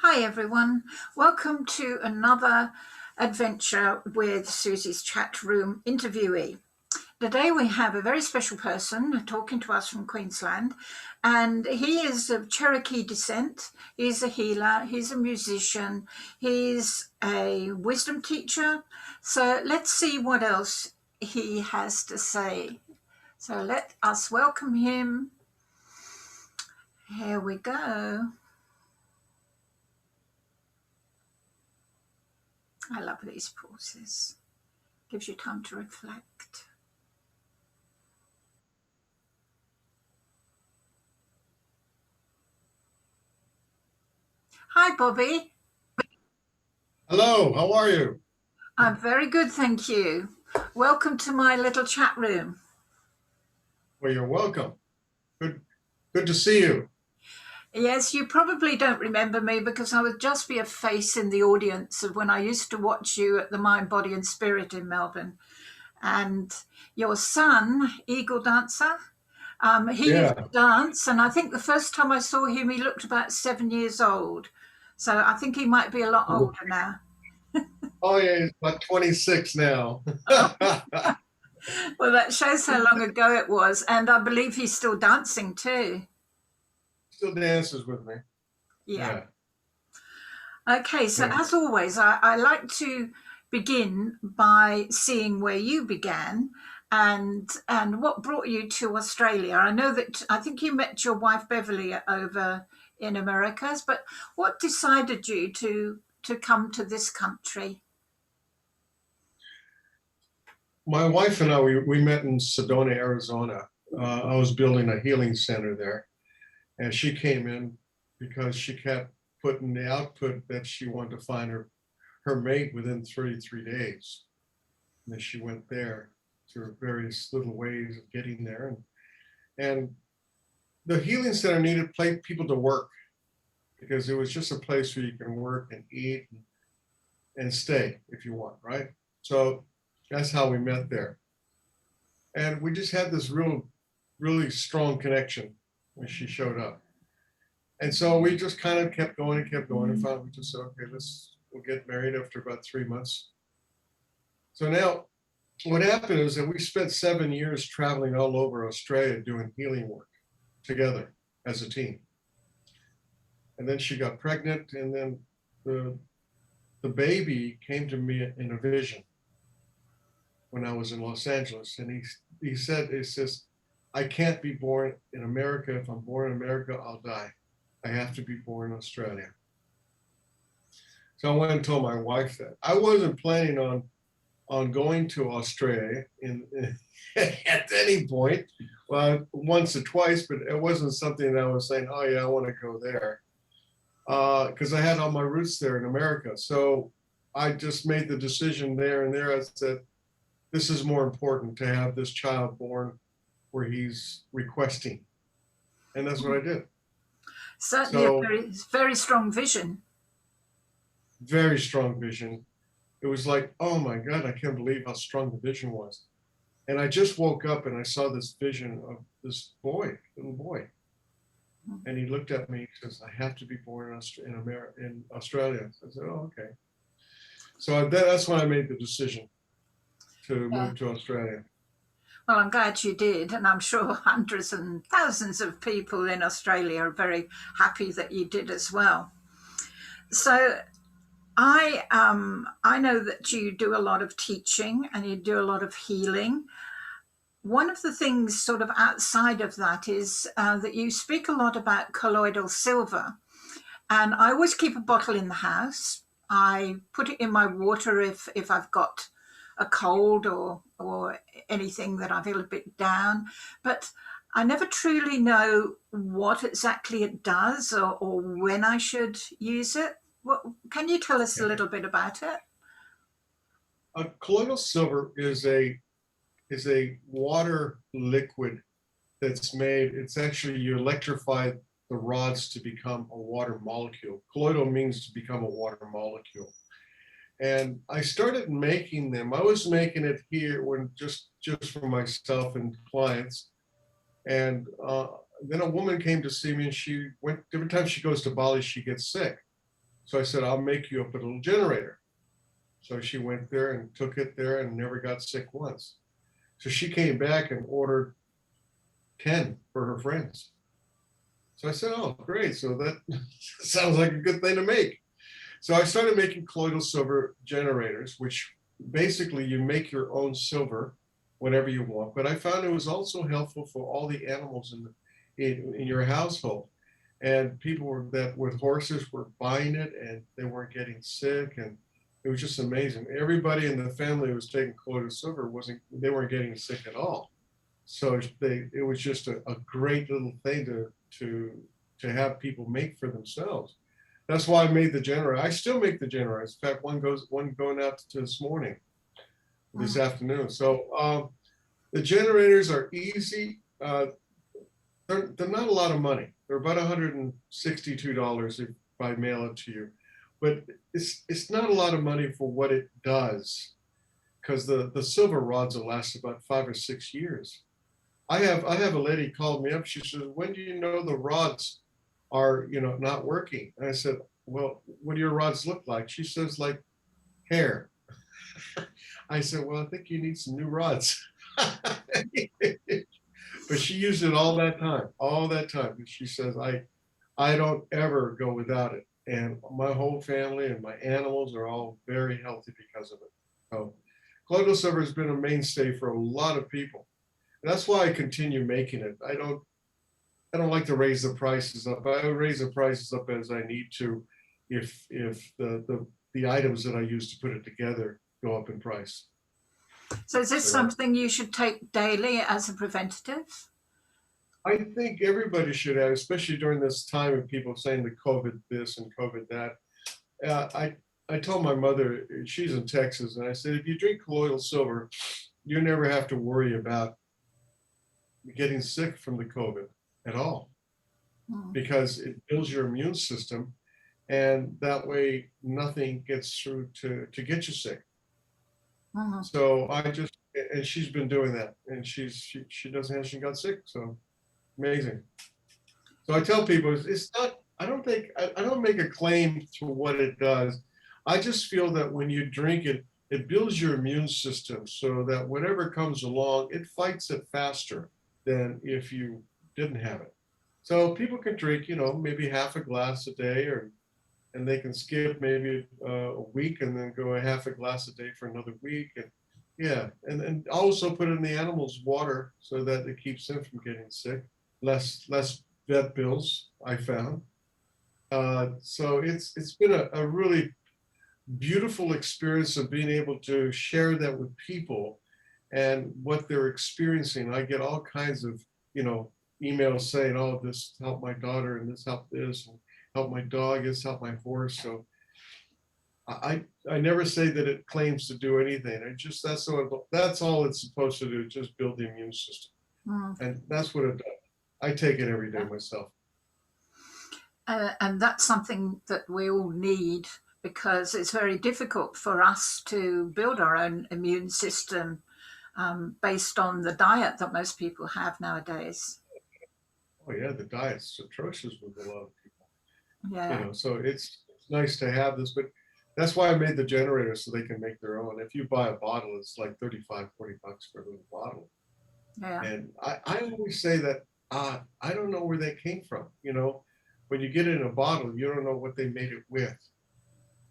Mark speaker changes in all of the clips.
Speaker 1: Hi everyone, welcome to another adventure with Susie's chat room interviewee. Today we have a very special person talking to us from Queensland, and he is of Cherokee descent. He's a healer, he's a musician, he's a wisdom teacher. So let's see what else he has to say. So let us welcome him. Here we go. I love these pauses. Gives you time to reflect. Hi, Bobby.
Speaker 2: Hello, how are you?
Speaker 1: I'm very good, thank you. Welcome to my little chat room.
Speaker 2: Well, you're welcome. Good to see you.
Speaker 1: Yes, you probably don't remember me because I would just be a face in the audience of when I used to watch you at the Mind, Body and Spirit in Melbourne. And your son, Eagle Dancer, he used
Speaker 2: Yeah.
Speaker 1: to dance. And I think the first time I saw him, he looked about 7 years old. So I think he might be a lot older now.
Speaker 2: Oh, yeah, he's about 26 now.
Speaker 1: Well, that shows how long ago it was. And I believe he's still dancing too.
Speaker 2: Still dances with me.
Speaker 1: Yeah.
Speaker 2: Yeah.
Speaker 1: Okay, so
Speaker 2: Yeah.
Speaker 1: as always, I like to begin by seeing where you began and what brought you to Australia. I know that I think you met your wife Beverly over in Americas, but what decided you to come to this country?
Speaker 2: My wife and I, we met in Sedona, Arizona. I was building a healing center there, and she came in because she kept putting the output that she wanted to find her mate within 33 days. And then she went there through various little ways of getting there. And the healing center needed people to work because it was just a place where you can work and eat and stay if you want, right? So that's how we met there. And we just had this really strong connection when she showed up. And so we just kind of kept going and kept going and finally we just said, okay, we'll get married after about 3 months. So now what happened is that we spent 7 years traveling all over Australia doing healing work together as a team. And then she got pregnant, and then the baby came to me in a vision when I was in Los Angeles, and he says, I can't be born in America. If I'm born in America, I'll die. I have to be born in Australia. So I went and told my wife that. I wasn't planning on going to Australia at any point. Well, once or twice, but it wasn't something that I was saying, oh yeah, I want to go there. Because I had all my roots there in America. So I just made the decision there and there. I said, this is more important to have this child born where he's requesting. And that's what I did.
Speaker 1: Certainly a
Speaker 2: So
Speaker 1: very strong vision.
Speaker 2: very strong vision. It was like, oh my God, I can't believe how strong the vision was. And I just woke up and I saw this vision of this little boy. And he looked at me and says, I have to be born in Australia. I said, oh, okay. So that's when I made the decision to
Speaker 1: Yeah.
Speaker 2: move to Australia.
Speaker 1: Well, I'm glad you did, and I'm sure hundreds and thousands of people in Australia are very happy that you did as well. So I know that you do a lot of teaching and you do a lot of healing. One of the things sort of outside of that is that you speak a lot about colloidal silver, and I always keep a bottle in the house. I put it in my water if I've got a cold or anything that I feel a bit down, but I never truly know what exactly it does or when I should use it. What, can you tell us a little bit about it?
Speaker 2: Colloidal silver is a water liquid that's made. It's actually you electrify the rods to become a water molecule. Colloidal means to become a water molecule. And I started making them. I was making it here when just for myself and clients. And then a woman came to see me, and she went every time she goes to Bali, she gets sick. So I said, I'll make you up a little generator. So she went there and took it there and never got sick once. So she came back and ordered 10 for her friends. So I said, oh, great. So that sounds like a good thing to make. So I started making colloidal silver generators, which basically you make your own silver whenever you want. But I found it was also helpful for all the animals in your household. And people that with horses were buying it and they weren't getting sick. And it was just amazing. Everybody in the family who was taking colloidal silver they weren't getting sick at all. So it was just a great little thing to have people make for themselves. That's why I made the generator. I still make the generators. In fact, one going out to this afternoon. So the generators are easy. They're not a lot of money. They're about $162 if I mail it to you, but it's not a lot of money for what it does, because the silver rods will last about 5 or 6 years. I have a lady called me up. She says, when do you know the rods are not working? And I said, well, what do your rods look like? She says, like hair. I said, well, I think you need some new rods. But she used it all that time. And she says, I don't ever go without it. And my whole family and my animals are all very healthy because of it. So colloidal silver has been a mainstay for a lot of people. And that's why I continue making it. I don't like to raise the prices up. I raise the prices up as I need to if the items that I use to put it together go up in price.
Speaker 1: So is this something you should take daily as a preventative?
Speaker 2: I think everybody should have, especially during this time of people saying the COVID this and COVID that. I told my mother, she's in Texas, and I said, if you drink colloidal silver, you never have to worry about getting sick from the COVID at all, because it builds your immune system, and that way nothing gets through to get you sick. So and she's been doing that, and she hasn't got sick. So amazing. So I tell people it's not, I don't make a claim to what it does. I just feel that when you drink it, it builds your immune system so that whatever comes along, it fights it faster than if you didn't have it. So people can drink, maybe half a glass a day, and they can skip maybe a week and then go a half a glass a day for another week. And yeah, and also put in the animals water so that it keeps them from getting sick. Less vet bills, I found. So it's been a really beautiful experience of being able to share that with people and what they're experiencing. I get all kinds of emails saying, oh, this helped my daughter, and this helped this, and helped my dog, this helped my horse. So I never say that it claims to do anything. That's all it's supposed to do, just build the immune system. And that's what it does. I take it every day myself.
Speaker 1: And that's something that we all need, because it's very difficult for us to build our own immune system based on the diet that most people have nowadays.
Speaker 2: Oh yeah, the diet's atrocious with a lot of people.
Speaker 1: Yeah.
Speaker 2: So it's nice to have this, but that's why I made the generator, so they can make their own. If you buy a bottle, it's like $35, $40 for a little bottle.
Speaker 1: Yeah.
Speaker 2: And I always say that I don't know where they came from. When you get it in a bottle, you don't know what they made it with.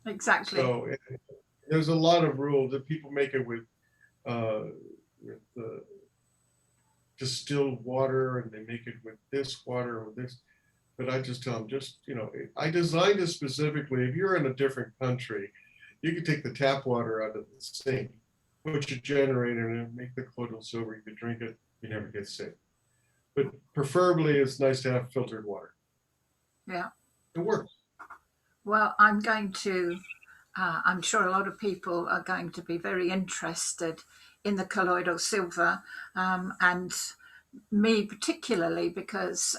Speaker 1: Exactly.
Speaker 2: So there's a lot of rules that people make it with distilled water, and they make it with this water or this. But I just tell them, I designed it specifically. If you're in a different country, you can take the tap water out of the sink, put your generator in it, make the colloidal silver, you can drink it, you never get sick. But preferably, it's nice to have filtered water.
Speaker 1: Yeah.
Speaker 2: It works.
Speaker 1: Well, I'm sure a lot of people are going to be very interested in the colloidal silver, and me particularly, because,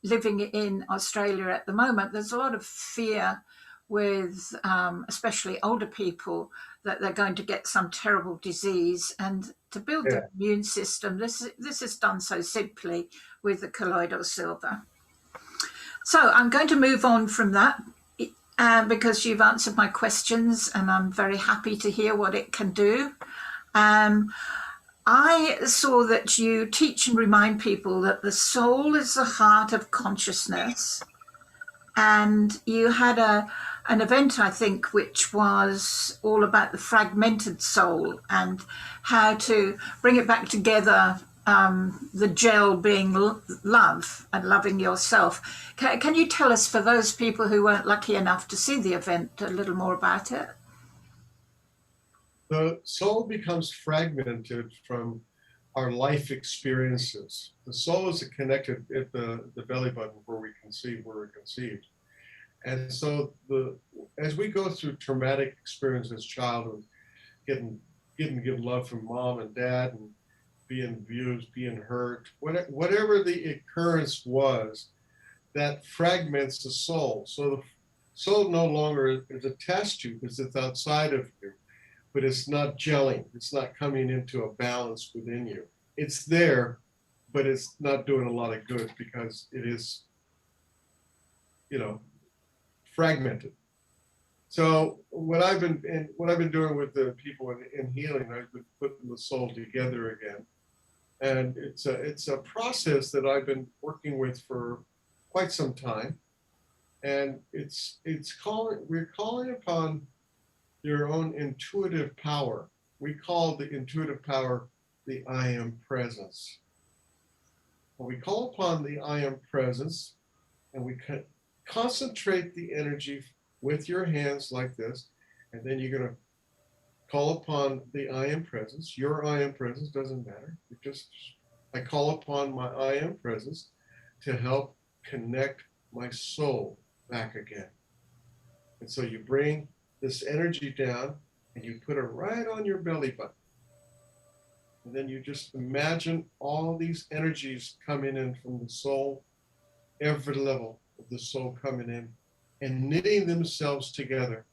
Speaker 1: living in Australia at the moment, there's a lot of fear with especially older people that they're going to get some terrible disease. And to build the immune system, this is done so simply with the colloidal silver. So I'm going to move on from that because you've answered my questions, and I'm very happy to hear what it can do. I saw that you teach and remind people that the soul is the heart of consciousness, and you had an event, I think, which was all about the fragmented soul and how to bring it back together. The gel being love and loving yourself. Can you tell us, for those people who weren't lucky enough to see the event, a little more about it?
Speaker 2: The soul becomes fragmented from our life experiences. The soul is connected at the belly button where we conceive, where we're conceived. And so as we go through traumatic experiences, childhood, getting give love from mom and dad, and being abused, being hurt, whatever the occurrence was, that fragments the soul. So the soul no longer is attached to you because it's outside of you, but it's not gelling. It's not coming into a balance within you. It's there, but it's not doing a lot of good because it is, fragmented. So what I've been doing with the people in healing, I've been putting the soul together again, and it's a process that I've been working with for quite some time, and we're calling upon your own intuitive power. We call the intuitive power the I am presence. When we call upon the I am presence, and we concentrate the energy with your hands like this, and then you're going to call upon the I am presence. Your I am presence doesn't matter. I call upon my I am presence to help connect my soul back again. And so you bring this energy down and you put it right on your belly button. And then you just imagine all these energies coming in from the soul, every level of the soul coming in and knitting themselves together.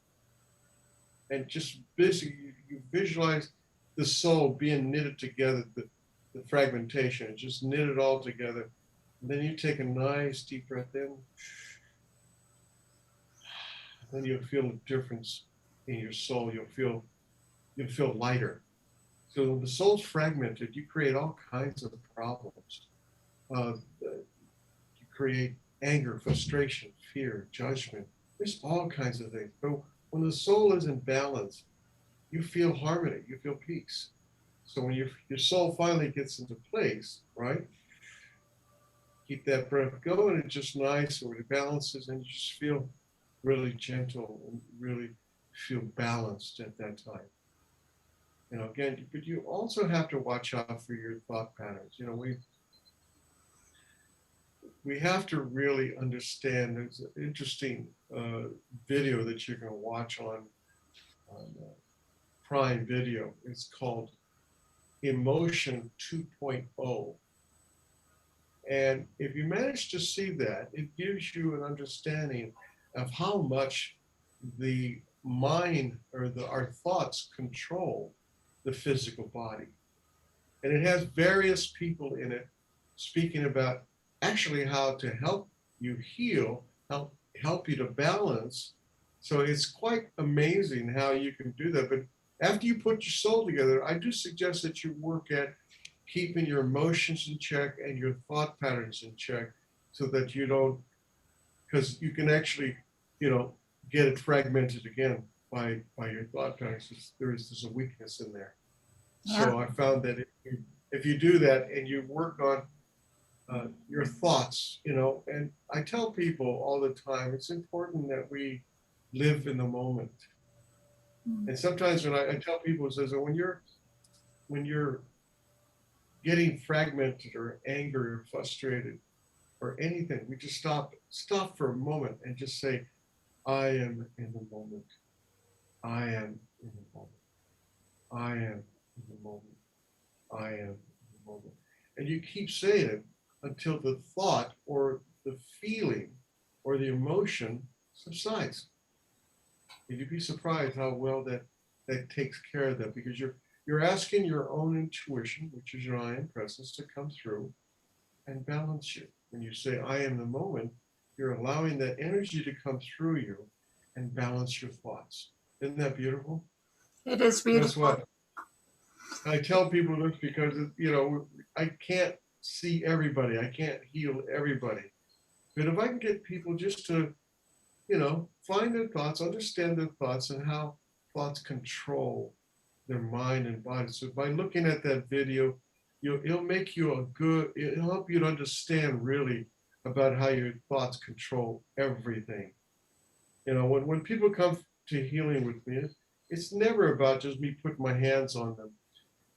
Speaker 2: And just basically, you visualize the soul being knitted together, the fragmentation, just knit it all together. And then you take a nice deep breath in. Then you'll feel a difference in your soul. You'll feel lighter. So when the soul's fragmented, you create all kinds of problems. You create anger, frustration, fear, judgment. There's all kinds of things. But when the soul is in balance, you feel harmony, you feel peace. So when your soul finally gets into place, right? Keep that breath going. It's just nice, or it balances, and you just feel really gentle and really feel balanced at that time. Again, but you also have to watch out for your thought patterns. We have to really understand. There's an interesting video that you can watch on Prime Video. It's called Emotion 2.0. And if you manage to see that, it gives you an understanding of how much the mind or our thoughts control the physical body. And it has various people in it speaking about actually how to help you heal, help you to balance. So it's quite amazing how you can do that. But after you put your soul together, I do suggest that you work at keeping your emotions in check and your thought patterns in check, so that you don't, because you can actually, get it fragmented again by your thought patterns. There's a weakness in there.
Speaker 1: Yeah.
Speaker 2: So I found that if you do that and you work on your thoughts, and I tell people all the time, it's important that we live in the moment. And sometimes when I tell people, it says that when you're getting fragmented or angry or frustrated or anything, we just stop for a moment and just say, I am in the moment. I am in the moment. I am in the moment. I am in the moment. And you keep saying it until the thought or the feeling or the emotion subsides. And you'd be surprised how well that takes care of that, because you're asking your own intuition, which is your I am presence, to come through and balance you. When you say I am the moment, you're allowing that energy to come through you and balance your thoughts. Isn't that beautiful?
Speaker 1: It is
Speaker 2: Guess
Speaker 1: beautiful.
Speaker 2: what? I tell people this because, I can't see everybody. I can't heal everybody. But if I can get people just to, find their thoughts, understand their thoughts, and how thoughts control their mind and body. So by looking at that video, it'll make you it'll help you to understand really about how your thoughts control everything. When people come to healing with me, it's never about just me putting my hands on them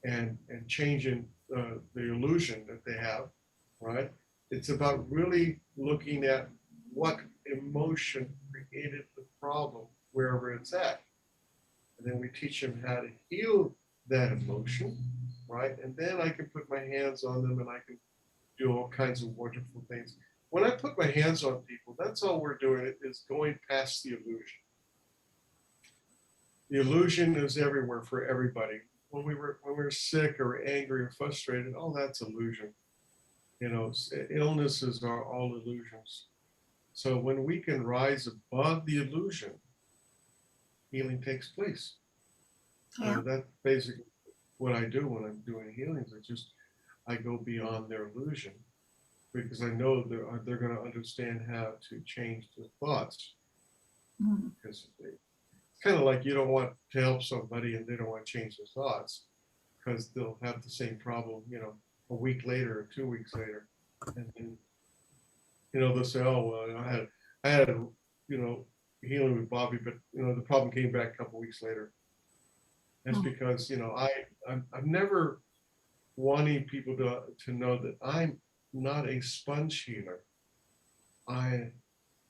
Speaker 2: and changing the illusion that they have, right? It's about really looking at what emotion created the problem wherever it's at. And then we teach them how to heal that emotion, right? And then I can put my hands on them and I can do all kinds of wonderful things. When I put my hands on people, that's all we're doing is going past the illusion. The illusion is everywhere for everybody. When we're sick or angry or frustrated, oh, that's illusion. Illnesses are all illusions. So when we can rise above the illusion, healing takes place.
Speaker 1: Yeah.
Speaker 2: So that's basically what I do when I'm doing healings. I go beyond their illusion because I know they're going to understand how to change their thoughts.
Speaker 1: Mm.
Speaker 2: Because it's kind of like you don't want to help somebody and they don't want to change their thoughts because they'll have the same problem, a week later or 2 weeks later. And then, they'll say, oh, well, I had, healing with Bobby, but, the problem came back a couple weeks later. That's because, I'm never wanting people to know that I'm not a sponge healer. I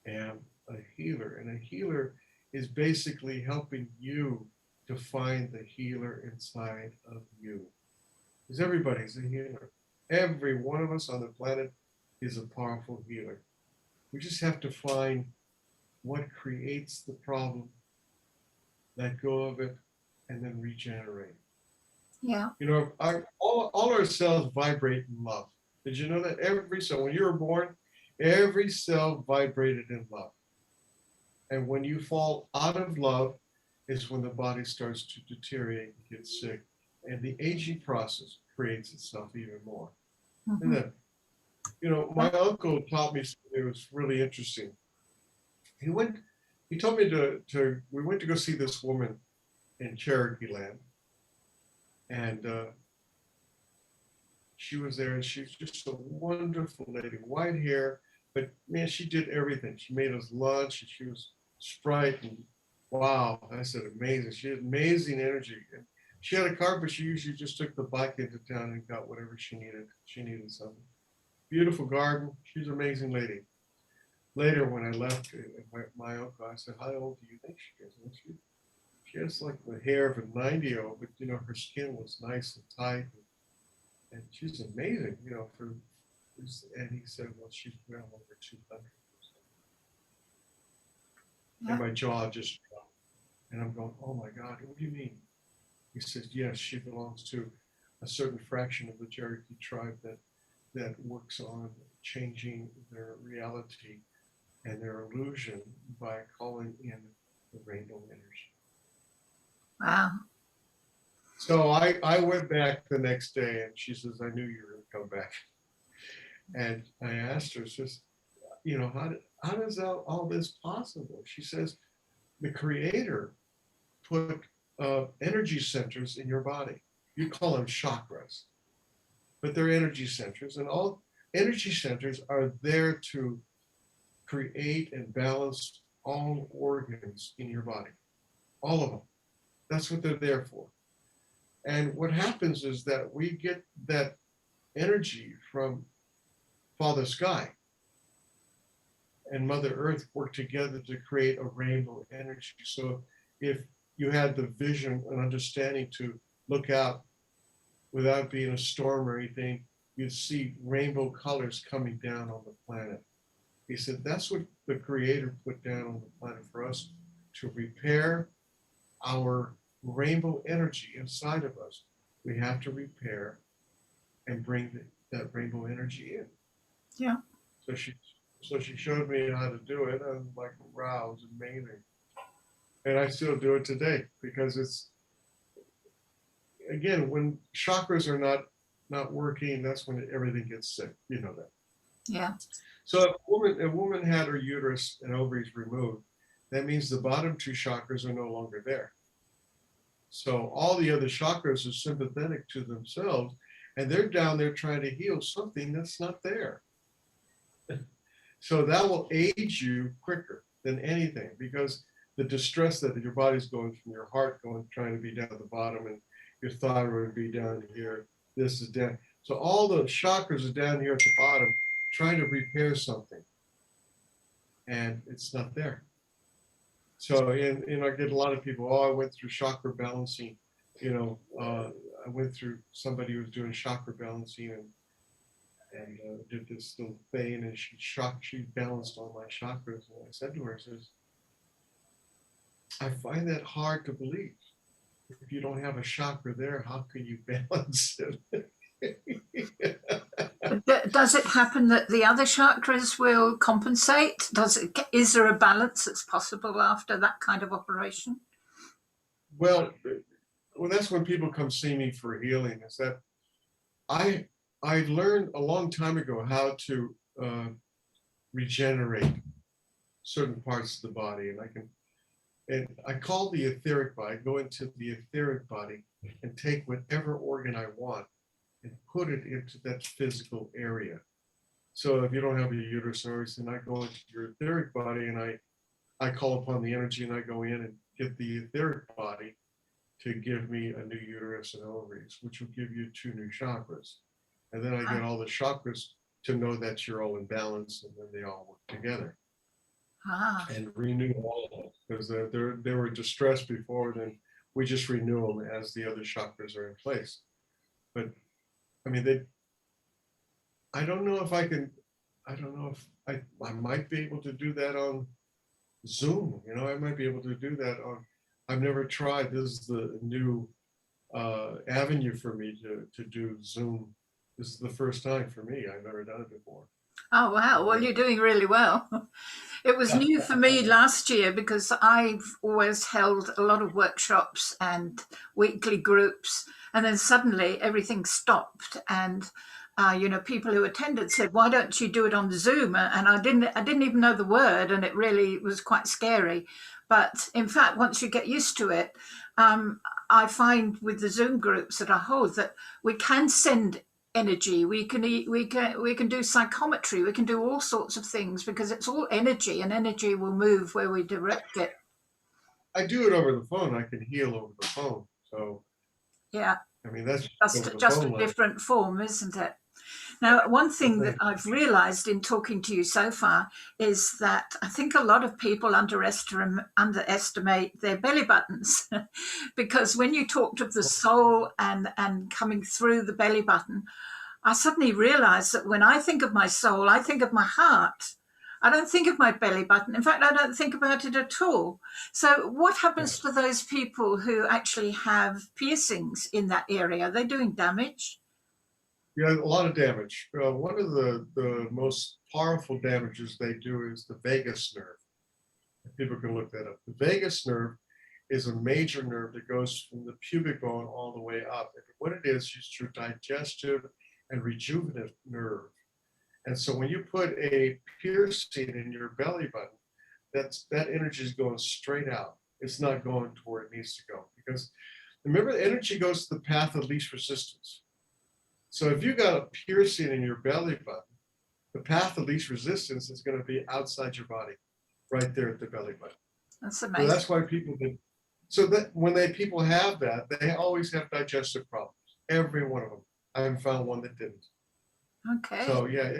Speaker 2: am a healer, and a healer is basically helping you to find the healer inside of you. Because everybody's a healer. Every one of us on the planet is a powerful healer. We just have to find what creates the problem, let go of it, and then regenerate.
Speaker 1: Yeah.
Speaker 2: All our cells vibrate in love. Did you know that every cell, when you were born, every cell vibrated in love. And when you fall out of love is when the body starts to deteriorate and get sick. And the aging process creates itself even more. And then, my uncle taught me something that was really interesting. He told me we went to go see this woman in Cherokee land. And she was there and she was just a wonderful lady, white hair, but man, she did everything. She made us lunch and she was Sprite and wow, I said amazing. She had amazing energy. And she had a car, but she usually just took the bike into town and got whatever she needed. She needed something. Beautiful garden. She's an amazing lady. Later, when I left my uncle, I said, how old do you think she is? And she has like the hair of a 90-year-old, but her skin was nice and tight. And she's amazing, and he said, well, she's well over 200.
Speaker 1: Yeah.
Speaker 2: And my jaw just dropped. And I'm going, oh my God, what do you mean? He says, yes, she belongs to a certain fraction of the Cherokee tribe that works on changing their reality and their illusion by calling in the rainbow energy.
Speaker 1: Wow.
Speaker 2: So I went back the next day and she says, I knew you were going to come back. And I asked her, just, how is all this possible? She says, the creator put energy centers in your body. You call them chakras, but they're energy centers. And all energy centers are there to create and balance all organs in your body, all of them. That's what they're there for. And what happens is that we get that energy from Father Sky and Mother Earth work together to create a rainbow energy. So if you had the vision and understanding to look out without being a storm or anything, you'd see rainbow colors coming down on the planet. He said that's what the Creator put down on the planet for us to repair our rainbow energy inside of us. We have to repair and bring that rainbow energy in.
Speaker 1: Yeah.
Speaker 2: So she showed me how to do it. I was like, wow, it was amazing. And I still do it today because it's, again, when chakras are not working, that's when everything gets sick. You know that.
Speaker 1: Yeah.
Speaker 2: So if a woman had her uterus and ovaries removed, that means the bottom two chakras are no longer there. So all the other chakras are sympathetic to themselves, and they're down there trying to heal something that's not there. So that will aid you quicker than anything, because the distress that your body's going from your heart going trying to be down at the bottom, and your thyroid be down here. This is down. So all the chakras are down here at the bottom trying to repair something, and it's not there. So and I get a lot of people, oh, I went through chakra balancing, I went through somebody who was doing chakra balancing and did this little thing, and she balanced all my chakras. And I said to her, I says, I find that hard to believe. If you don't have a chakra there, how can you balance it?
Speaker 1: Does it happen that the other chakras will compensate? Is there a balance that's possible after that kind of operation?
Speaker 2: Well, that's when people come see me for healing. Is that I I learned a long time ago how to regenerate certain parts of the body, and I call the etheric body. Go into the etheric body and take whatever organ I want and put it into that physical area. So if you don't have a uterus or everything, I go into your etheric body and I call upon the energy, and I go in and get the etheric body to give me a new uterus and ovaries, which will give you two new chakras. And then I get all the chakras to know that you're all in balance, and then they all work together and renew all of them, because they were distressed before. Then we just renew them as the other chakras are in place. But I mean, I don't know if I can. I don't know if I might be able to do that on Zoom. I might be able to do that on. I've never tried. This is the new avenue for me to do Zoom. This is the first time for me. I've never done it before.
Speaker 1: Oh, wow. Well, you're doing really well. It was new for me last year because I've always held a lot of workshops and weekly groups, and then suddenly everything stopped. And people who attended said, "Why don't you do it on Zoom?" And I didn't even know the word, and it really was quite scary. But in fact, once you get used to it, I find with the Zoom groups that I hold that we can send energy, we can do psychometry, we can do all sorts of things because it's all energy, and energy will move where we direct it.
Speaker 2: I do it over the phone. I can heal over the phone. So
Speaker 1: Yeah,
Speaker 2: I mean, that's over the
Speaker 1: just a
Speaker 2: phone line.
Speaker 1: different form, isn't it? Now, one thing that I've realized in talking to you so far is that I think a lot of people underestimate their belly buttons because when you talked of the soul and coming through the belly button, I suddenly realized that when I think of my soul, I think of my heart. I don't think of my belly button. In fact, I don't think about it at all. So, what happens to those people who actually have piercings in that area? Are they doing damage?
Speaker 2: Yeah, a lot of damage. One of the most powerful damages they do is the vagus nerve. People can look that up. The vagus nerve is a major nerve that goes from the pubic bone all the way up. And what it is your digestive and rejuvenative nerve. And so when you put a piercing in your belly button, that energy is going straight out. It's not going to where it needs to go, because remember, the energy goes to the path of least resistance. So if you got a piercing in your belly button, the path of least resistance is going to be outside your body, right there at the belly button.
Speaker 1: That's
Speaker 2: So
Speaker 1: amazing.
Speaker 2: that's why so that when people have that, they always have digestive problems. Every one of them. I haven't found one that didn't.
Speaker 1: Okay.
Speaker 2: So yeah,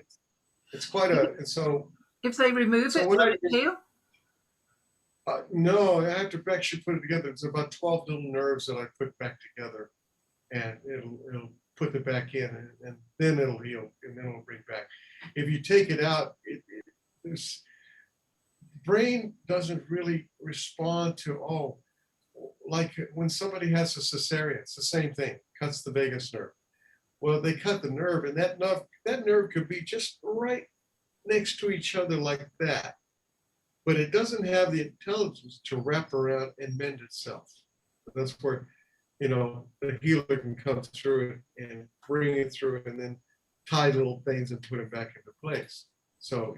Speaker 2: it's quite a, so.
Speaker 1: If they remove
Speaker 2: So
Speaker 1: it,
Speaker 2: when
Speaker 1: will it heal?
Speaker 2: No, I have to actually put it together. It's about 12 little nerves that I put back together, and it'll put it back in, and then it'll heal, and then it'll bring back. If you take it out, this brain doesn't really respond to, like when somebody has a cesarean, it's the same thing, cuts the vagus nerve. Well, they cut the nerve, and that nerve could be just right next to each other like that. but it doesn't have the intelligence to wrap around and mend itself. That's where, the healer can come through it and bring it through and then tie little things and put it back into place. So,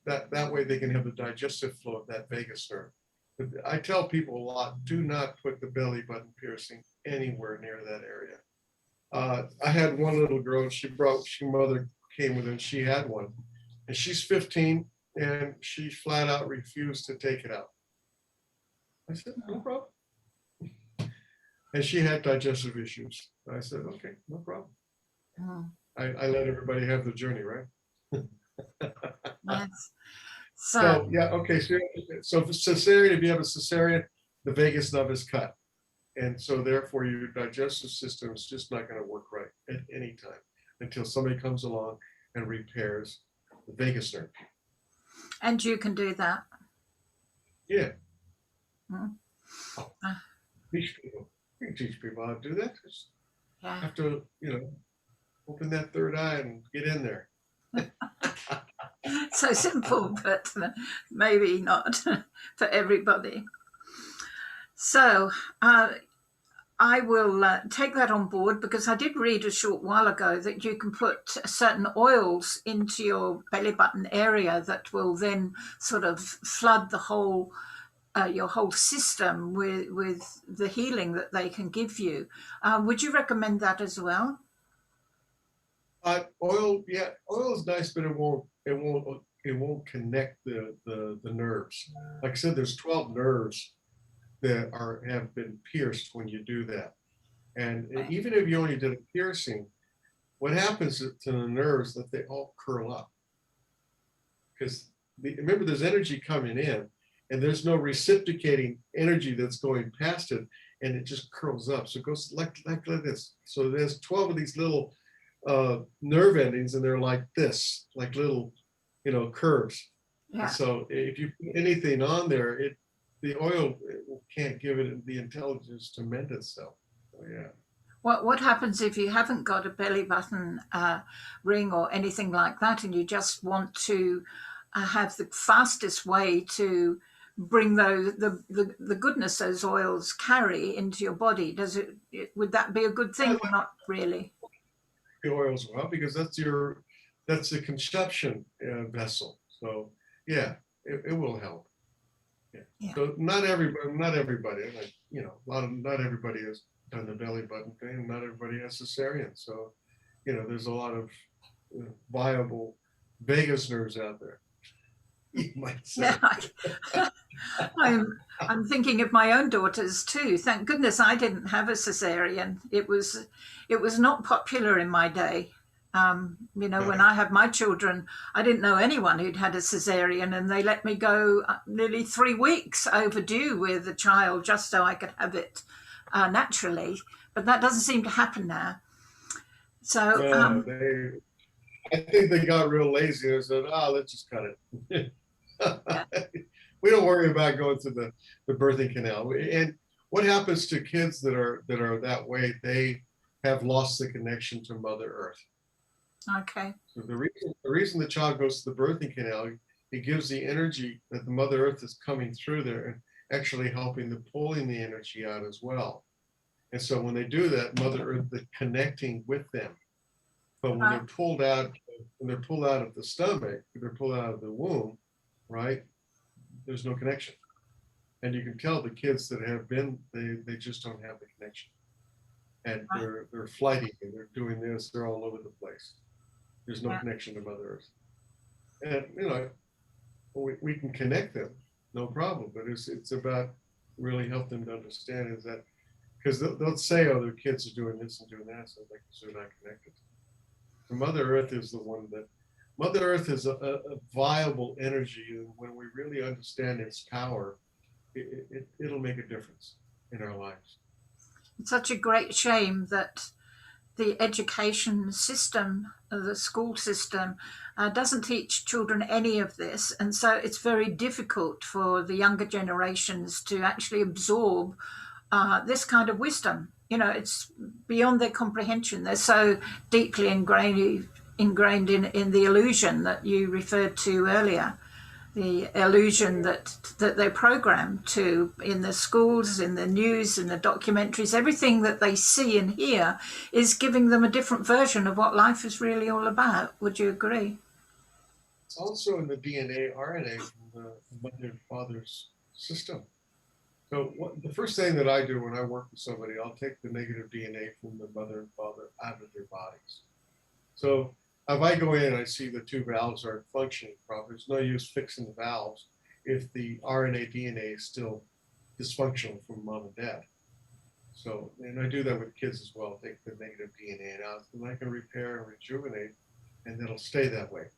Speaker 2: that way they can have the digestive flow of that vagus nerve. But I tell people a lot, do not put the belly button piercing anywhere near that area. I had one little girl, mother came with her and she had one. And she's 15 and she flat out refused to take it out. I said, no problem. And she had digestive issues. I said, okay, no problem.
Speaker 1: Oh,
Speaker 2: I let everybody have the journey, right?
Speaker 1: yes.
Speaker 2: So yeah, okay. So for cesarean, if you have a cesarean, the vagus nerve is cut. And so therefore your digestive system is just not going to work right at any time until somebody comes along and repairs the vagus nerve.
Speaker 1: And you can do that.
Speaker 2: Yeah.
Speaker 1: Mm.
Speaker 2: Oh, teach people. You can teach people how to do that. Just
Speaker 1: Yeah.
Speaker 2: have to, open that third eye and get in there.
Speaker 1: So simple, but maybe not for everybody. So I will take that on board, because I did read a short while ago that you can put certain oils into your belly button area that will then sort of flood the whole your whole system with the healing that they can give you. Would you recommend that as well?
Speaker 2: Oil is nice, but it won't connect the nerves. Like I said, there's 12 nerves that have been pierced when you do that. And even if you only did a piercing, what happens to the nerves that they all curl up? Because remember, there's energy coming in, and there's no reciprocating energy that's going past it, and it just curls up. So it goes like this. So there's 12 of these little nerve endings, and they're like this, like little, curves.
Speaker 1: Yeah.
Speaker 2: And so if you put anything on there, the oil can't give it the intelligence to mend itself. So, yeah.
Speaker 1: What happens if you haven't got a belly button ring or anything like that, and you just want to have the fastest way to bring the goodness those oils carry into your body? Would that be a good thing or not really?
Speaker 2: The oils well, because that's a conception vessel. So yeah, it will help. Yeah.
Speaker 1: Yeah.
Speaker 2: So not everybody, like, not everybody has done the belly button thing. Not everybody has cesarean. So, there's a lot of viable vagus nerves out there, you might say.
Speaker 1: Yeah. I'm thinking of my own daughters too. Thank goodness I didn't have a cesarean. It was not popular in my day. When I had my children, I didn't know anyone who'd had a cesarean, and they let me go nearly 3 weeks overdue with a child just so I could have it naturally. But that doesn't seem to happen now. So
Speaker 2: I think they got real lazy and said, let's just cut it.
Speaker 1: Yeah.
Speaker 2: We don't worry about going through the birthing canal. And what happens to kids that are that way? They have lost the connection to Mother Earth.
Speaker 1: Okay.
Speaker 2: So the reason the child goes to the birthing canal, it gives the energy that the Mother Earth is coming through there and actually helping pulling the energy out as well. And so when they do that, Mother Earth is connecting with them. But when they're pulled out of the stomach, they're pulled out of the womb, right? There's no connection. And you can tell the kids that have been, they just don't have the connection. And they're flighting and they're doing this, they're all over the place. There's no connection to Mother Earth. And we can connect them, no problem. But it's about really help them to understand is that, because they'll say, their kids are doing this and doing that, so they're not connected. So Mother Earth is the one that, Mother Earth is a viable energy, and when we really understand its power, it'll make a difference in our lives.
Speaker 1: It's such a great shame that the education system, the school system, doesn't teach children any of this. And so it's very difficult for the younger generations to actually absorb this kind of wisdom. It's beyond their comprehension. They're so deeply ingrained in the illusion that you referred to earlier. the illusion that they're programmed to in the schools, in the news, in the documentaries. Everything that they see and hear is giving them a different version of what life is really all about. Would you agree?
Speaker 2: It's also in the DNA, RNA from the mother and father's system. So the first thing that I do when I work with somebody, I'll take the negative DNA from the mother and father out of their bodies. So if I go in and I see the two valves aren't functioning properly, there's no use fixing the valves if the RNA DNA is still dysfunctional from mom and dad. So, and I do that with kids as well, take the negative DNA out, and I can repair and rejuvenate, and it'll stay that way.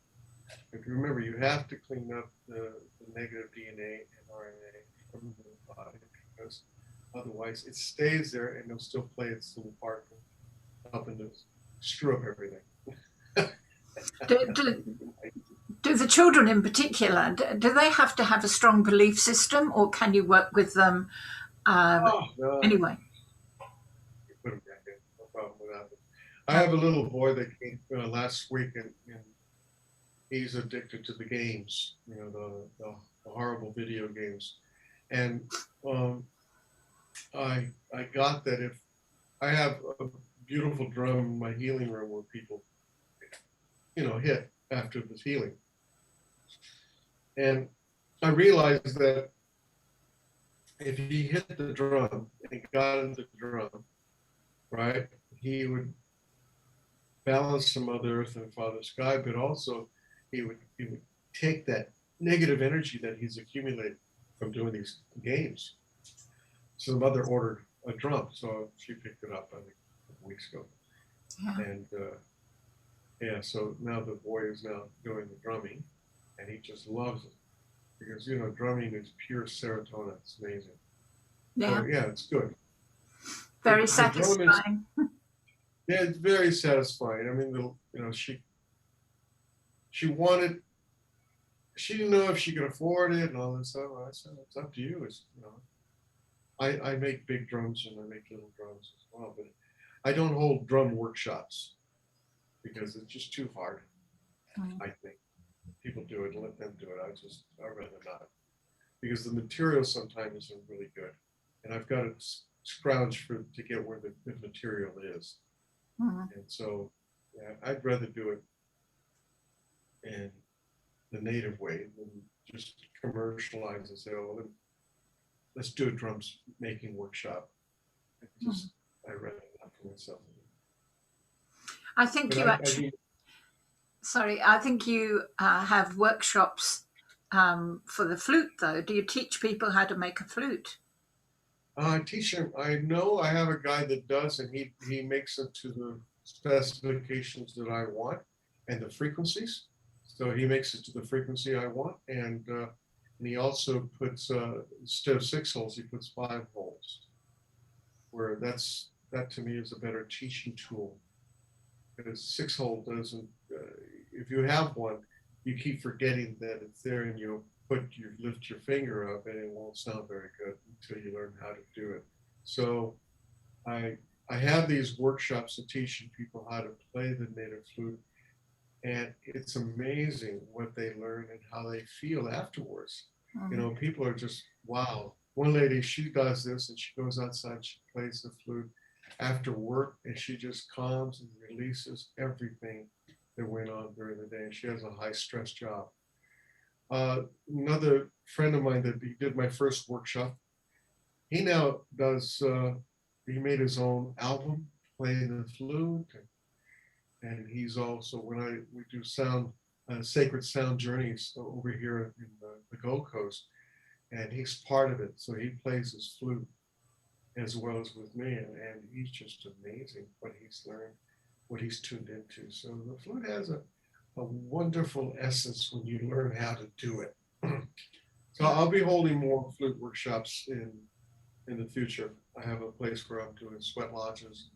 Speaker 2: If you remember, you have to clean up the negative DNA and RNA from the body, because otherwise it stays there and it'll still play its little part, helping to screw up everything.
Speaker 1: Do the children in particular, do they have to have a strong belief system, or can you work with them
Speaker 2: Oh, no,
Speaker 1: anyway?
Speaker 2: you put them back in, no problem with that. I have a little boy that came last week, and he's addicted to the games, the horrible video games. And I got that if I have a beautiful drum in my healing room where people, hit after this healing. And I realized that if he hit the drum and got into the drum, right, he would balance the Mother Earth and Father Sky, but also he would take that negative energy that he's accumulated from doing these games. So the mother ordered a drum, so she picked it up, I think, a couple weeks ago.
Speaker 1: Yeah.
Speaker 2: And so now the boy is now doing the drumming, and he just loves it because drumming is pure serotonin. It's amazing.
Speaker 1: Yeah.
Speaker 2: So, yeah, it's good.
Speaker 1: Very satisfying.
Speaker 2: Yeah, it's very satisfying. I mean, she wanted. She didn't know if she could afford it and all this stuff. I said, it's up to you. It's, I make big drums and I make little drums as well, but I don't hold drum workshops because it's just too hard. I think people do it, let them do it. I'd rather not, because the material sometimes isn't really good, and I've got to scrounge to get where the good material is. And so, yeah, I'd rather do it in the native way than just commercialize and say, oh, let's do a drums making workshop. I'd rather not for myself.
Speaker 1: I think
Speaker 2: But
Speaker 1: you actually, I think you have workshops for the flute, though. Do you teach people how to make a flute?
Speaker 2: I teach him. I know I have a guy that does, and he makes it to the specifications that I want and the frequencies. So he makes it to the frequency I want, and he also puts instead of 6 holes, he puts 5 holes. Where that to me is a better teaching tool, because 6 hole doesn't. If you have one, you keep forgetting that it's there, and you lift your finger up, and it won't sound very good until you learn how to do it. So I have these workshops of teaching people how to play the native flute, and it's amazing what they learn and how they feel afterwards. People are just, wow. One lady, she does this, and she goes outside, she plays the flute after work, and she just calms and releases everything that went on during the day. And she has a high stress job. Another friend of mine that did my first workshop, he now does, he made his own album playing the flute. And he's also, when we do sacred sound journeys over here in the Gold Coast, and he's part of it. So he plays his flute as well as with me, and he's just amazing what he's learned, what he's tuned into. So the flute has a wonderful essence when you learn how to do it. So I'll be holding more flute workshops in the future. I have a place where I'm doing sweat lodges,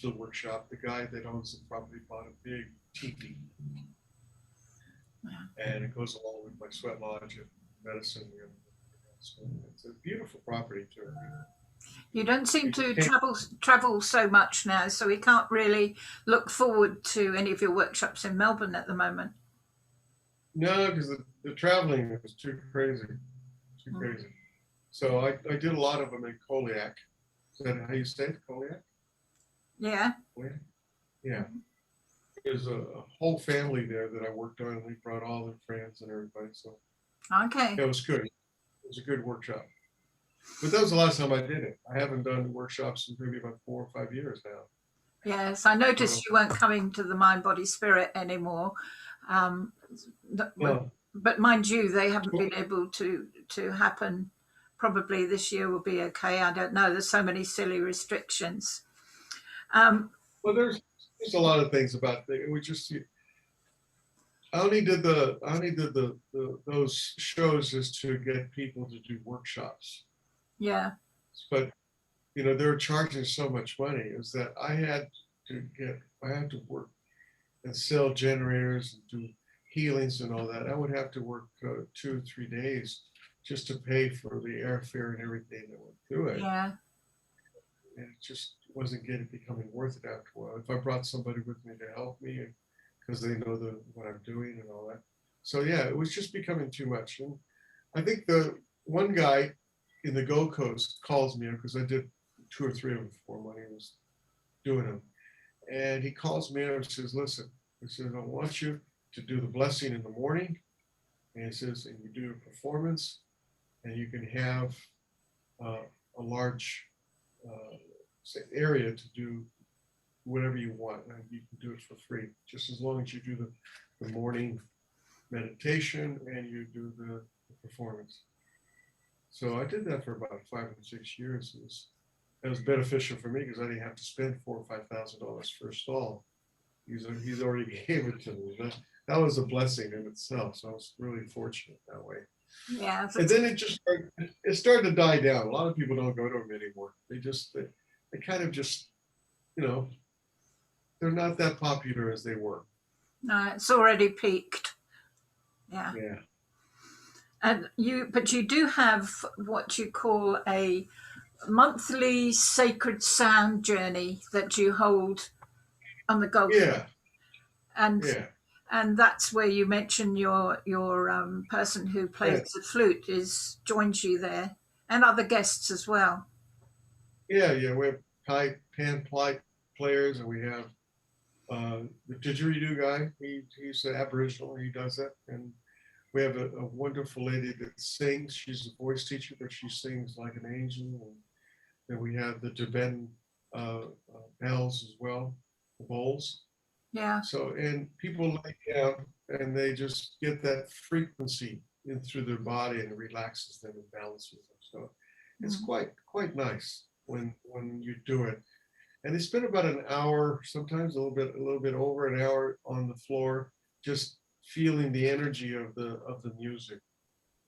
Speaker 2: flute workshop. The guy that owns the property bought a big teepee, and it goes along with my sweat lodge and medicine room. So it's a beautiful property too.
Speaker 1: You don't seem to travel so much now, so we can't really look forward to any of your workshops in Melbourne at the moment.
Speaker 2: No, because the traveling was too crazy, too
Speaker 1: Mm.
Speaker 2: crazy. So I did a lot of them in Colliac. Is that how you say it? Colliac?
Speaker 1: Yeah.
Speaker 2: Colliac? Yeah. There's a whole family there that I worked on, and we brought all their friends and everybody. So
Speaker 1: Okay.
Speaker 2: yeah, it was good. It was a good workshop. But that was the last time I did it. I haven't done workshops in maybe about 4 or 5 years now.
Speaker 1: Yes, I noticed
Speaker 2: So
Speaker 1: you weren't coming to the Mind Body Spirit anymore. Um,
Speaker 2: no,
Speaker 1: but mind you, they haven't been able to happen. Probably this year will be okay. I don't know. There's so many silly restrictions. Um,
Speaker 2: well, there's a lot of things about it. We just I only did those shows just to get people to do workshops.
Speaker 1: yeah,
Speaker 2: But they're charging so much money is that I had to work and sell generators and do healings and all that. I would have to work 2 or 3 days just to pay for the airfare and everything that went through it.
Speaker 1: yeah,
Speaker 2: And it just wasn't becoming worth it after a while. If I brought somebody with me to help me because they know what I'm doing and all that. So yeah, it was just becoming too much. And I think the one guy in the Gold Coast calls me because I did 2 or 3 of them for him when he was doing them. And he calls me and says, listen, he says, I want you to do the blessing in the morning. And he says, and you do a performance and you can have a large area to do whatever you want. And you can do it for free, just as long as you do the morning meditation and you do the performance. So I did that for about 5 or 6 years. It was beneficial for me because I didn't have to spend $4,000 or $5,000 for a stall. He's already gave it to me. That was a blessing in itself. So I was really fortunate that way.
Speaker 1: yeah.
Speaker 2: And then it started to die down. A lot of people don't go to them anymore. They kind of just, they're not that popular as they were.
Speaker 1: No, it's already peaked. Yeah.
Speaker 2: Yeah.
Speaker 1: But you do have what you call a monthly sacred sound journey that you hold on the Gold Coast.
Speaker 2: Yeah.
Speaker 1: and
Speaker 2: Yeah.
Speaker 1: and that's where you mention your person who plays
Speaker 2: Yeah.
Speaker 1: the flute is joins you there, and other guests as well.
Speaker 2: Yeah. Yeah. We have pan pipe players, and we have the didgeridoo guy. He's an Aboriginal. He does that, and we have a wonderful lady that sings. She's a voice teacher, but she sings like an angel. And then we have the Tibetan bells as well, the bowls.
Speaker 1: Yeah.
Speaker 2: So, and people lay down and they just get that frequency in through their body and it relaxes them and balances them. So it's quite nice when you do it. And they spend about an hour, sometimes a little bit over an hour on the floor, just feeling the energy of the music.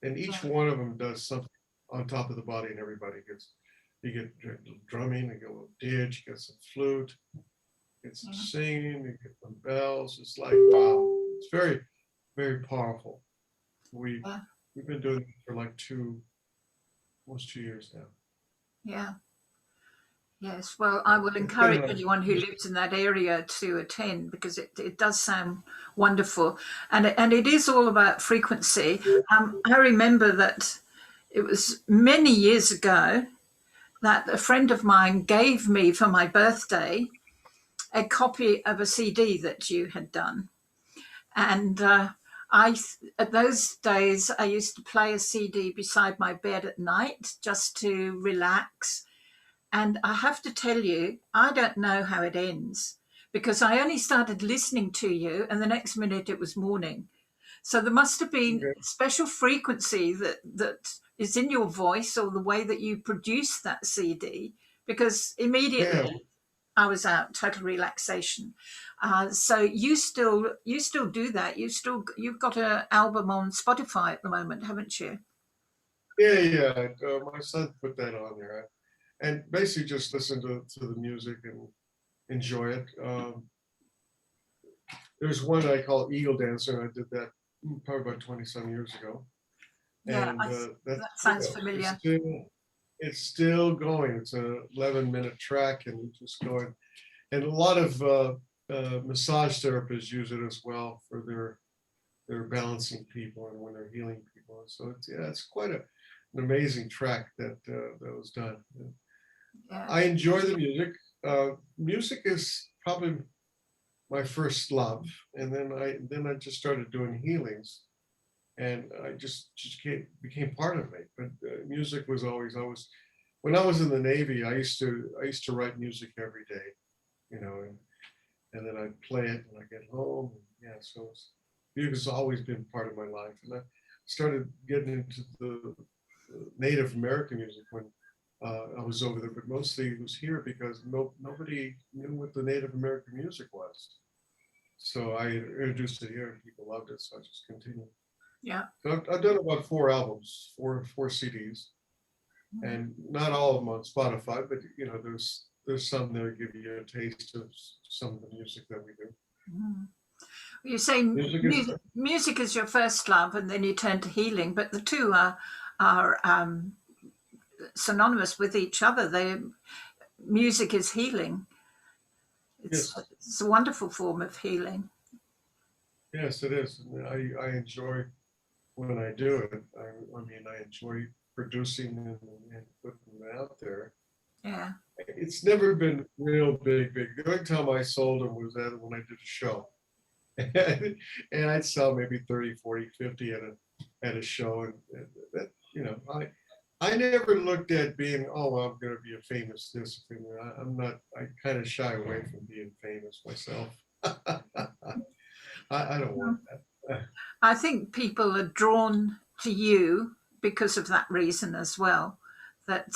Speaker 2: And each one of them does something on top of the body, and everybody gets you get drumming, you get a little didge, you get some flute, get some singing, you get some bells. It's like wow, it's very, very powerful. We've been doing it for like almost 2 years now.
Speaker 1: Yeah. Yes, well, I will
Speaker 2: It's been
Speaker 1: encourage anyone who lives in that area to attend because it does sound wonderful, and it is all about frequency. I remember that it was many years ago that a friend of mine gave me for my birthday a copy of a CD that you had done, and at those days I used to play a CD beside my bed at night just to relax. And I have to tell you, I don't know how it ends because I only started listening to you and the next minute it was morning. So there must have been
Speaker 2: Okay.
Speaker 1: a special frequency that is in your voice or the way that you produce that CD because
Speaker 2: Yeah,
Speaker 1: immediately I was out, total relaxation. So you still do that. You've got an album on Spotify at the moment, haven't you?
Speaker 2: yeah. My son put that on there, and basically just listen to the music and enjoy it. There's one I call Eagle Dancer. I did that probably about 20 some years ago,
Speaker 1: Yeah,
Speaker 2: and that's
Speaker 1: that sounds familiar.
Speaker 2: it's still going. It's a 11-minute track, and it's just going. And a lot of massage therapists use it as well for their they're balancing people and when they're healing people. So it's, yeah, it's quite an amazing track that that was done.
Speaker 1: Yeah.
Speaker 2: I enjoy the music. Music is probably my first love, and then I just started doing healings, and I just became part of it. But music was always. When I was in the Navy, I used to write music every day, you know, and then I'd play it when I get home. And yeah, so music has always been part of my life, and I started getting into the Native American music when I was over there, but mostly it was here because nobody knew what the Native American music was. So I introduced it here and people loved it. So I just continued.
Speaker 1: Yeah.
Speaker 2: So I've done about 4 albums, four CDs, and not all of them on Spotify, but you know, there's some that give you a taste of some of the music that we do.
Speaker 1: Mm. You say
Speaker 2: Music is,
Speaker 1: music is your first love, and then you turn to healing, but the two are synonymous with each other. Music is healing. It's
Speaker 2: yes,
Speaker 1: it's a wonderful form of healing.
Speaker 2: yes, it is. And I enjoy when I do it. I mean, I enjoy producing and putting it out there.
Speaker 1: Yeah.
Speaker 2: It's never been real big. The only time I sold them was when I did a show. And I'd sell maybe 30, 40, 50 at a show. And that, you know, I never looked at being, oh, well, I'm going to be a famous this thing. I'm not, I kind of shy away from being famous myself. I don't want that.
Speaker 1: I think people are drawn to you because of that reason as well. That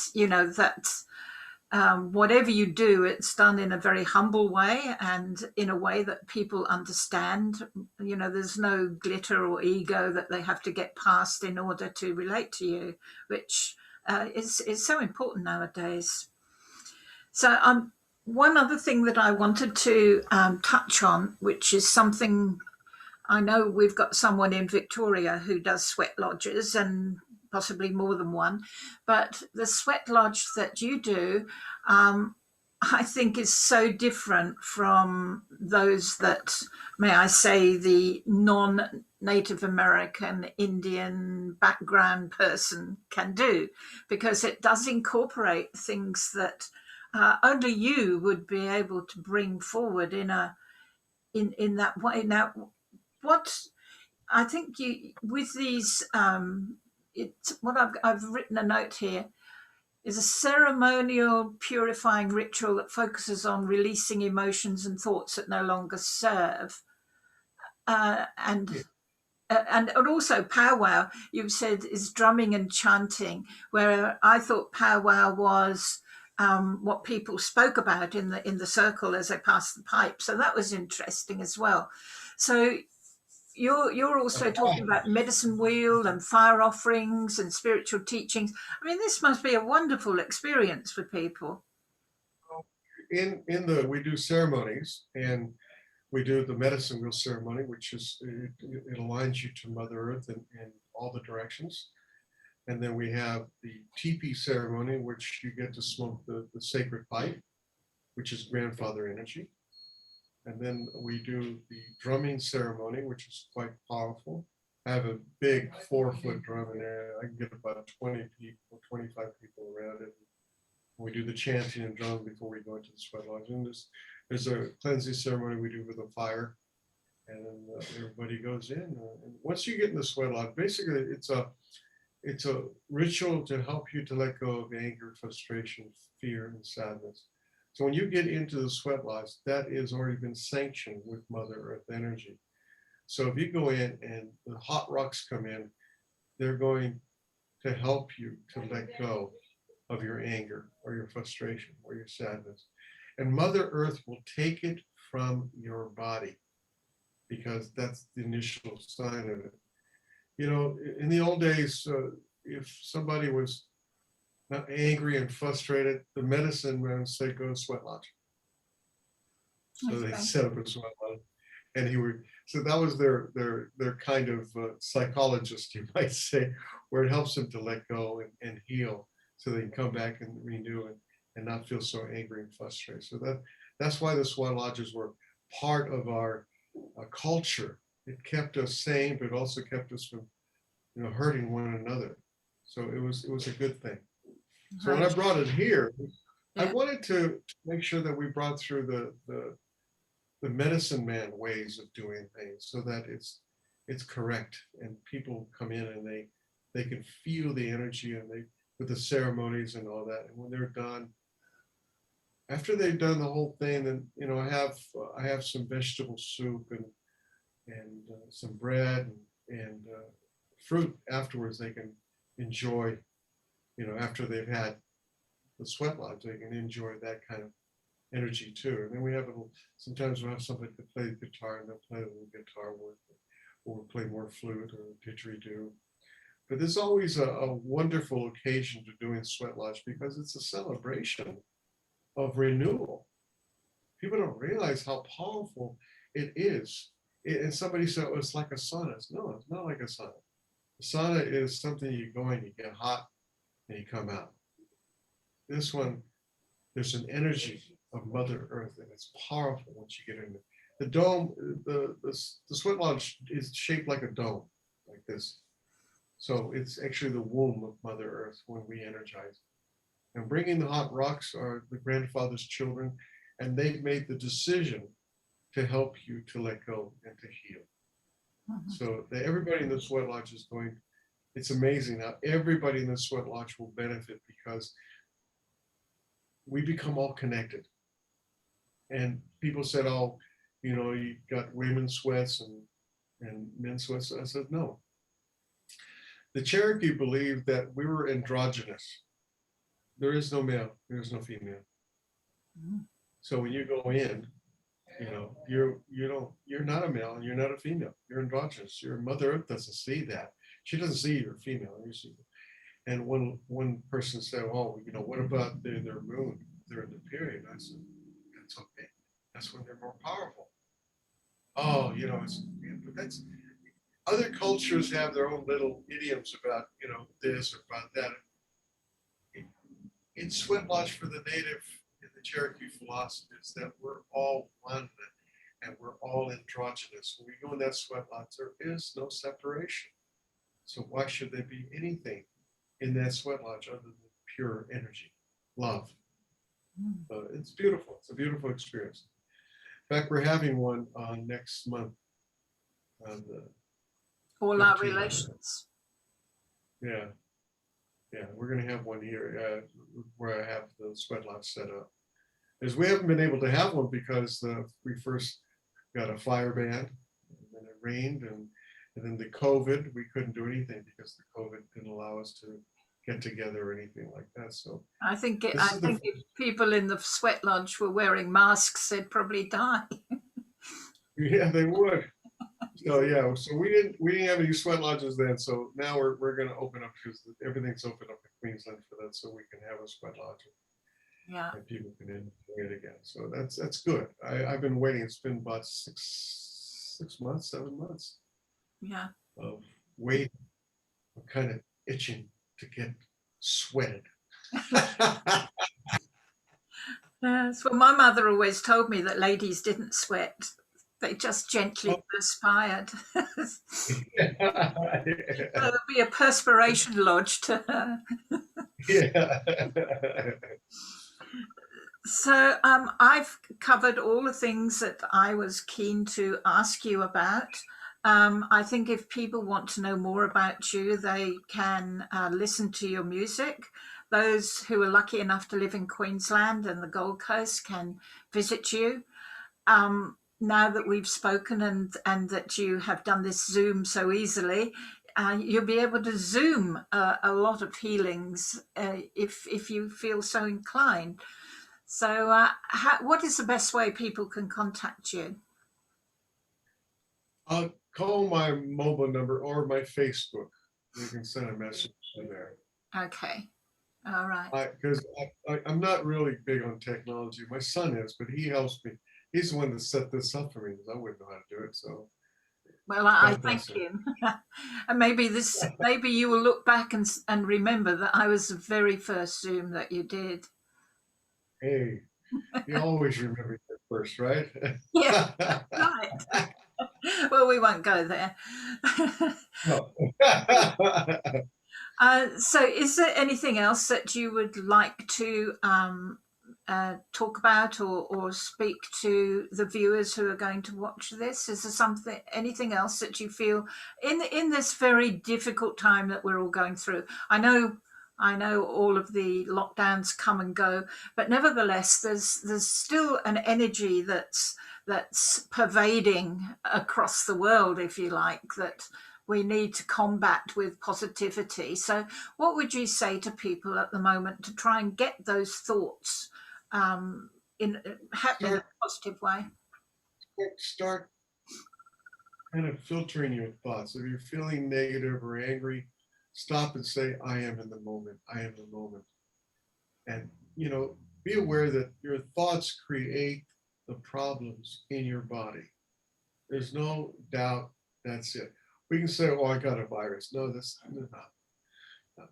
Speaker 1: whatever you do, it's done in a very humble way and in a way that people understand. There's no glitter or ego that they have to get past in order to relate to you, which is so important nowadays. So, one other thing that I wanted to touch on, which is something I know we've got someone in Victoria who does sweat lodges and possibly more than one, but the sweat lodge that you do, I think is so different from those that, may I say, the non-Native American Indian background person can do, because it does incorporate things that only you would be able to bring forward in that way. Now, what I think you with these, it's what I've written a note here is a ceremonial purifying ritual that focuses on releasing emotions and thoughts that no longer serve, uh, and
Speaker 2: Yeah.
Speaker 1: and also powwow. You've said is drumming and chanting, where I thought powwow was what people spoke about in the circle as they passed the pipe. So that was interesting as well. So you're also talking about medicine wheel and fire offerings and spiritual teachings. I mean, this must be a wonderful experience for people.
Speaker 2: We do ceremonies, and we do the medicine wheel ceremony, which is it aligns you to Mother Earth in all the directions. And then we have the teepee ceremony, which you get to smoke the sacred pipe, which is grandfather energy. And then we do the drumming ceremony, which is quite powerful. I have a big 4-foot drum in there. I can get about 20 people, 25 people around it. We do the chanting and drum before we go into the sweat lodge. And there's a cleansing ceremony we do with a fire. And then everybody goes in. And once you get in the sweat lodge, basically it's a ritual to help you to let go of anger, frustration, fear, and sadness. So when you get into the sweat lodge, that has already been sanctioned with Mother Earth energy. So if you go in and the hot rocks come in, they're going to help you to let go of your anger or your frustration or your sadness. And Mother Earth will take it from your body because that's the initial sign of it. You know, in the old days, if somebody was not angry and frustrated, the medicine man said, go to sweat lodge. So they
Speaker 1: Okay.
Speaker 2: set up a sweat lodge, and so that was their kind of psychologist, you might say, where it helps them to let go and heal, so they can come back and renew and not feel so angry and frustrated. So that's why the sweat lodges were part of our culture it kept us sane, but also kept us from, hurting one another. So it was a good thing. So when I
Speaker 1: Right.
Speaker 2: brought it here, I
Speaker 1: Yeah.
Speaker 2: wanted to make sure that we brought through the medicine man ways of doing things so that it's correct and people come in and they can feel the energy and they with the ceremonies and all that. And when they're done, after they've done the whole thing, then I have some vegetable soup and some bread and fruit afterwards they can enjoy. After they've had the sweat lodge, they can enjoy that kind of energy too. And then we have sometimes we'll have somebody to play the guitar and they'll play a little guitar with it, or we'll play more flute or didgeridoo. But there's always a wonderful occasion to doing sweat lodge because it's a celebration of renewal. People don't realize how powerful it is. And somebody said, oh, it's like a sauna. No, it's not like a sauna. A sauna is something you go in, you get hot, and you come out. This one, there's an energy of Mother Earth, and it's powerful once you get in there. The dome, the sweat lodge is shaped like a dome, like this. So it's actually the womb of Mother Earth when we energize. And bringing the hot rocks are the grandfather's children, and they've made the decision to help you to let go and to heal.
Speaker 1: Mhm.
Speaker 2: So everybody in the sweat lodge is going. It's amazing how everybody in the sweat lodge will benefit because we become all connected. And people said, "Oh, you got women's sweats and men's sweats." I said, "No." The Cherokee believed that we were androgynous. There is no male. There is no female.
Speaker 1: Mhm.
Speaker 2: So when you go in, you're not a male and you're not a female. You're androgynous. Your Mother Earth doesn't see that. She doesn't see you're female. You see. And one person said, "Oh, what about their moon? They're in the period." I said, "That's okay. That's when they're more powerful." Oh, but that's other cultures have their own little idioms about this or about that. In Sweat Lodge for the native in the Cherokee philosophy is that we're all one and we're all androgynous. When we go in that sweat lodge, there is no separation. So why should there be anything in that sweat lodge other than pure energy, love?
Speaker 1: Mhm.
Speaker 2: It's beautiful. It's a beautiful experience. In fact, we're having one next month on the
Speaker 1: All our
Speaker 2: 15th.
Speaker 1: relations.
Speaker 2: Yeah, yeah, we're going to have one here where I have the sweat lodge set up. Because we haven't been able to have one because we first got a fire ban, and then it rained, and then the COVID, we couldn't do anything because the COVID didn't allow us to get together or anything like that. So
Speaker 1: I think
Speaker 2: this is the
Speaker 1: if people in the sweat lodge were wearing masks, they'd probably die.
Speaker 2: yeah, they would. So yeah, so we didn't have any sweat lodges then. So now we're going to open up because everything's open up in Queensland for that, so we can have a sweat lodge
Speaker 1: Yeah.
Speaker 2: and people can enjoy it again. So that's good. I've been waiting. It's been about 6 months, 7 months
Speaker 1: Yeah.
Speaker 2: of waiting. I'm kind of itching to get sweated.
Speaker 1: Yes. Well, my mother always told me that ladies didn't sweat; they just gently perspired. So
Speaker 2: Yeah.
Speaker 1: there'll be a perspiration lodge to her.
Speaker 2: Yeah.
Speaker 1: So I've covered all the things that I was keen to ask you about. I think if people want to know more about you, they can listen to your music. Those who are lucky enough to live in Queensland and the Gold Coast can visit you. Now that we've spoken and that you have done this Zoom so easily, you'll be able to Zoom a lot of healings if you feel so inclined. So, what is the best way people can contact you?
Speaker 2: I'll call my mobile number or my Facebook. You can send a message to there.
Speaker 1: Okay, all right.
Speaker 2: Because I'm not really big on technology. My son is, but he helps me. He's the one that set this up for me because I wouldn't know how to do it. So
Speaker 1: Well, I
Speaker 2: God
Speaker 1: thank
Speaker 2: bless him.
Speaker 1: you, and maybe you will look back and remember that I was the very first Zoom that you did.
Speaker 2: Hey, you always remember that first, right?
Speaker 1: Yeah, right. Well, we won't go there.
Speaker 2: No.
Speaker 1: So, is there anything else that you would like to talk about or speak to the viewers who are going to watch this? Is there something, anything else that you feel in this very difficult time that we're all going through? I know all of the lockdowns come and go, but nevertheless, there's still an energy that's pervading across the world, if you like, that we need to combat with positivity. So, what would you say to people at the moment to try and get those thoughts um, in a
Speaker 2: start,
Speaker 1: positive way?
Speaker 2: start kind of filtering your thoughts. If you're feeling negative or angry, stop and say, I am in the moment. I am the moment. And, be aware that your thoughts create the problems in your body. There's no doubt that's it. We can say, oh, I got a virus. No, that's not.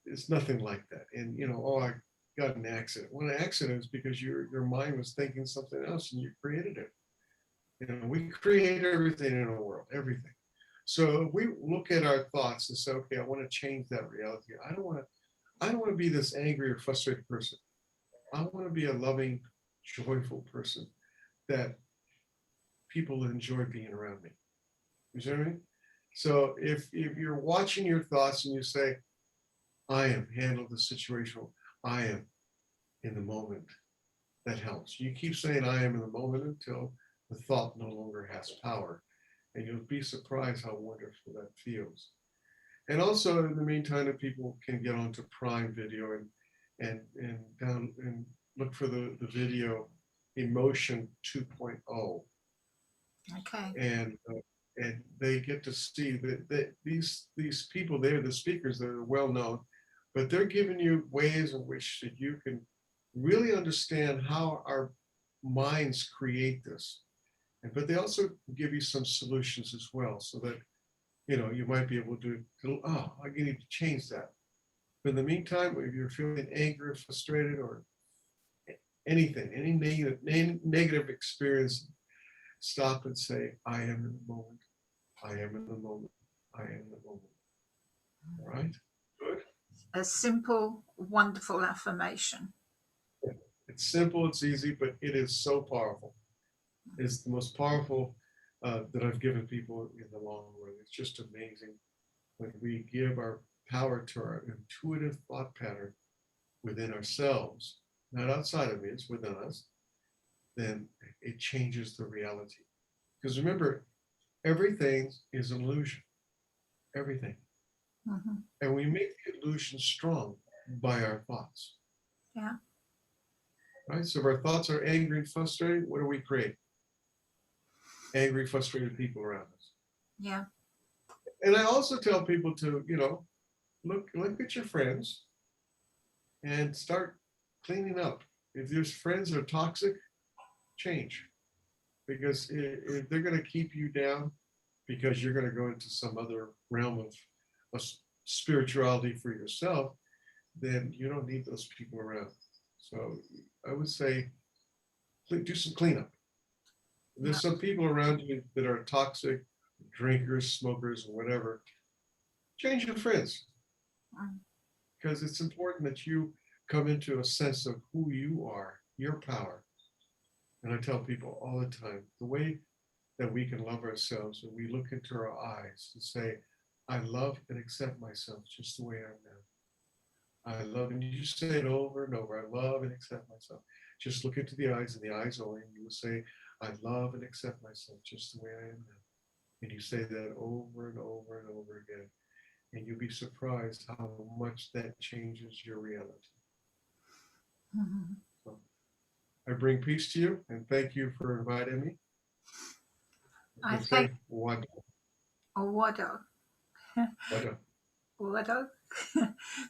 Speaker 2: It's nothing like that. And, oh, I got an accident. Well, an accident is because your mind was thinking something else and you created it. We create everything in the world, everything. So if we look at our thoughts and say, okay, I want to change that reality. I don't want to be this angry or frustrated person. I want to be a loving, joyful person that people enjoy being around me. You see what I mean? So if you're watching your thoughts and you say, I am, handle the situation, I am in the moment, that helps. You keep saying I am in the moment until the thought no longer has power. And you'll be surprised how wonderful that feels. And also in the meantime, that people can get onto Prime Video and look for the video Emotion 2.0.
Speaker 1: Okay.
Speaker 2: And they get to see that these people there, the speakers, they're well known, but they're giving you ways in which that you can really understand how our minds create this. But they also give you some solutions as well, so that you might be able to, oh, I need to change that. But in the meantime, if you're feeling angry, frustrated, or anything, any negative experience, stop and say, I am in the moment. I am in the moment. I am in the moment. All right? Good.
Speaker 1: A simple, wonderful affirmation.
Speaker 2: It's simple, it's easy, but it is so powerful. It's the most powerful that I've given people in the long run. It's just amazing when we give our power to our intuitive thought pattern within ourselves, not outside of me, it's within us, then it changes the reality. Because remember, everything is an illusion. Everything.
Speaker 1: Mm-hmm.
Speaker 2: And we make the illusion strong by our thoughts.
Speaker 1: Yeah.
Speaker 2: Right? So if our thoughts are angry and frustrated, what do we create? Angry, frustrated people around us.
Speaker 1: Yeah.
Speaker 2: And I also tell people to, look at your friends and start cleaning up. If there's friends that are toxic, change. Because if they're going to keep you down because you're going to go into some other realm of spirituality for yourself, then you don't need those people around. So I would say do some cleanup. There's some people around you that are toxic, drinkers, smokers, or whatever. Change your friends. Because it's important that you come into a sense of who you are, your power. And I tell people all the time, the way that we can love ourselves when we look into our eyes and say, I love and accept myself just the way I am. I love, and you say it over and over, I love and accept myself. Just look into the eyes and the eyes only, and you will say, I love and accept myself just the way I am now. And you say that over and over and over again. And you'll be surprised how much that changes your reality.
Speaker 1: Mm-hmm.
Speaker 2: So I bring peace to you, and thank you for inviting me.
Speaker 1: I thank
Speaker 2: Wado.
Speaker 1: Wado.
Speaker 2: Wado.
Speaker 1: Wado.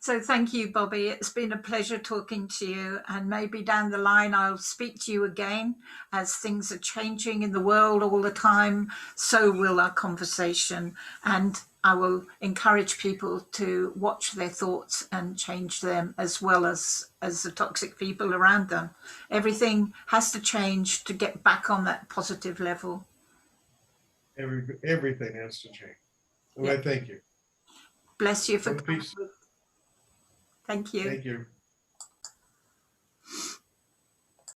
Speaker 1: So thank you, Bobby. It's been a pleasure talking to you, and maybe down the line I'll speak to you again. As things are changing in the world all the time, so will our conversation, and I will encourage people to watch their thoughts and change them, as well as the toxic people around them. Everything has to change to get back on that positive level.
Speaker 2: Everything has to change. And
Speaker 1: Yeah.
Speaker 2: I thank you.
Speaker 1: Bless you for
Speaker 2: Have
Speaker 1: coming.
Speaker 2: peace.
Speaker 1: Thank you.
Speaker 2: Thank you.